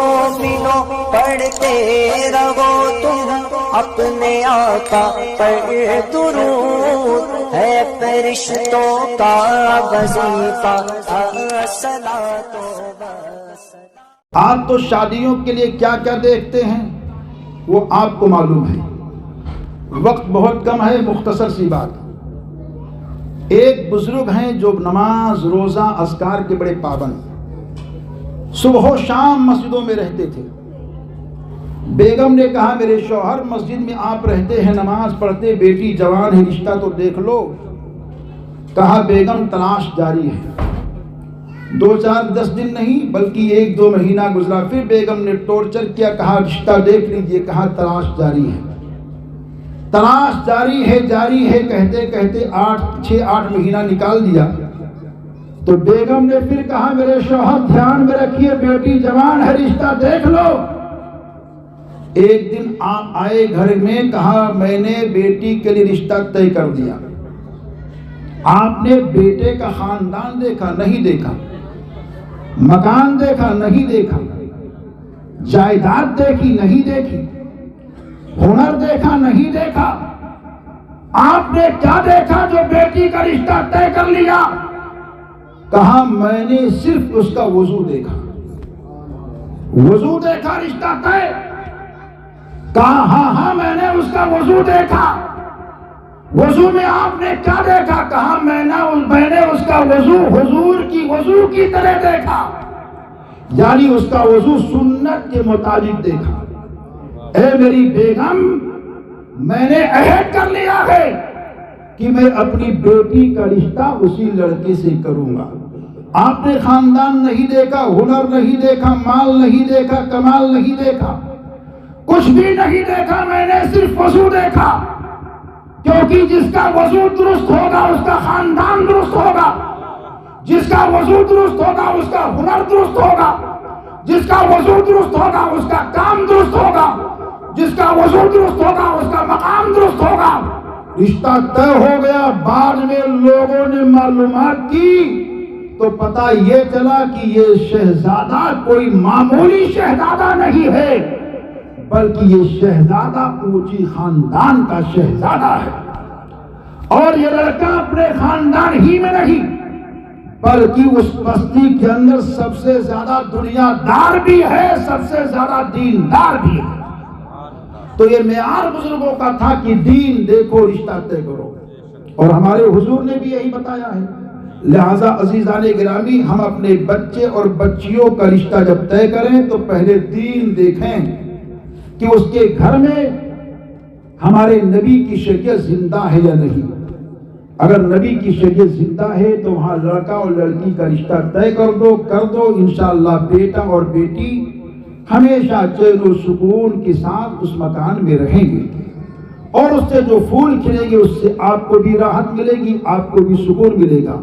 مومنوں پڑھتے رہو تم اپنے آقا پر درود، ہے فرشتوں کا وظیفہ الصلاۃ والسلام۔ آپ تو شادیوں کے لیے کیا کیا دیکھتے ہیں وہ آپ کو معلوم ہے، وقت بہت کم ہے، مختصر سی بات۔ ایک بزرگ ہیں جو نماز روزہ اذکار کے بڑے پابند، صبح و شام مسجدوں میں رہتے تھے۔ بیگم نے کہا میرے شوہر مسجد میں آپ رہتے ہیں، نماز پڑھتے، بیٹی جوان ہے، رشتہ تو دیکھ لو۔ کہا بیگم تلاش جاری ہے۔ 2-4-10 دن نہیں بلکہ 1-2 مہینہ گزرا، پھر بیگم نے ٹورچر کیا، کہا رشتہ دیکھ لیجئے، کہا تلاش جاری ہے۔ تلاش جاری ہے کہتے کہتے 6-8 مہینہ نکال دیا تو بیگم نے پھر کہا میرے شوہر دھیان میں رکھیے، بیٹی جوان ہے، رشتہ دیکھ لو۔ ایک دن آپ آئے گھر میں، کہا میں نے بیٹی کے لیے رشتہ طے کر دیا۔ آپ نے بیٹے کا خاندان دیکھا نہیں دیکھا، مکان دیکھا نہیں دیکھا، جائیداد دیکھی نہیں دیکھی، ہنر دیکھا نہیں دیکھا، آپ نے کیا دیکھا جو بیٹی کا رشتہ طے کر لیا؟ کہا میں نے صرف اس کا وضو دیکھا، وضو دیکھا رشتہ طے؟ کہا ہاں میں نے اس کا وضو دیکھا۔ وضو میں آپ نے کیا دیکھا؟ کہا میں نے اس کا وضو حضور کی وضو کی طرح دیکھا، یعنی اس کا وضو سنت کے مطابق دیکھا۔ اے میری بیگم، میں نے عہد کر لیا ہے کہ میں اپنی بیٹی کا رشتہ اسی لڑکے سے کروں گا۔ آپ نے خاندان نہیں دیکھا، ہنر نہیں دیکھا، مال نہیں دیکھا، کمال نہیں دیکھا، کچھ بھی نہیں دیکھا، میں نے صرف وضو دیکھا، کیونکہ جس کا وضو درست ہوگا اس کا خاندان درست ہوگا، جس کا وضو درست ہوگا اس کا ہنر درست ہوگا، جس کا وضو درست ہوگا اس کا کام درست ہوگا، جس کا وضو درست ہوگا اس کا مقام درست ہوگا۔ رشتہ طے ہو گیا۔ بعد میں لوگوں نے معلومات کی تو پتہ یہ چلا کہ یہ شہزادہ کوئی معمولی شہزادہ نہیں ہے، بلکہ یہ شہزادہ اونچی خاندان کا شہزادہ ہے، اور یہ لڑکا اپنے خاندان ہی میں نہیں بلکہ اس بستی کے اندر سب سے زیادہ دنیا دار بھی ہے، سب سے زیادہ دیندار بھی ہے۔ تو یہ معیار بزرگوں کا تھا کہ دین دیکھو، رشتہ طے کرو، اور ہمارے حضور نے بھی یہی بتایا ہے۔ لہذا عزیزان گرامی، ہم اپنے بچے اور بچیوں کا رشتہ جب طے کریں تو پہلے دین دیکھیں کہ اس کے گھر میں ہمارے نبی کی شریعت زندہ ہے یا نہیں۔ اگر نبی کی شریعت زندہ ہے تو وہاں لڑکا اور لڑکی کا رشتہ طے کر دو انشاءاللہ بیٹا اور بیٹی ہمیشہ چین و سکون کے ساتھ اس مکان میں رہیں گے، اور اس سے جو پھول کھلیں گے اس سے آپ کو بھی راحت ملے گی، آپ کو بھی سکون ملے گا۔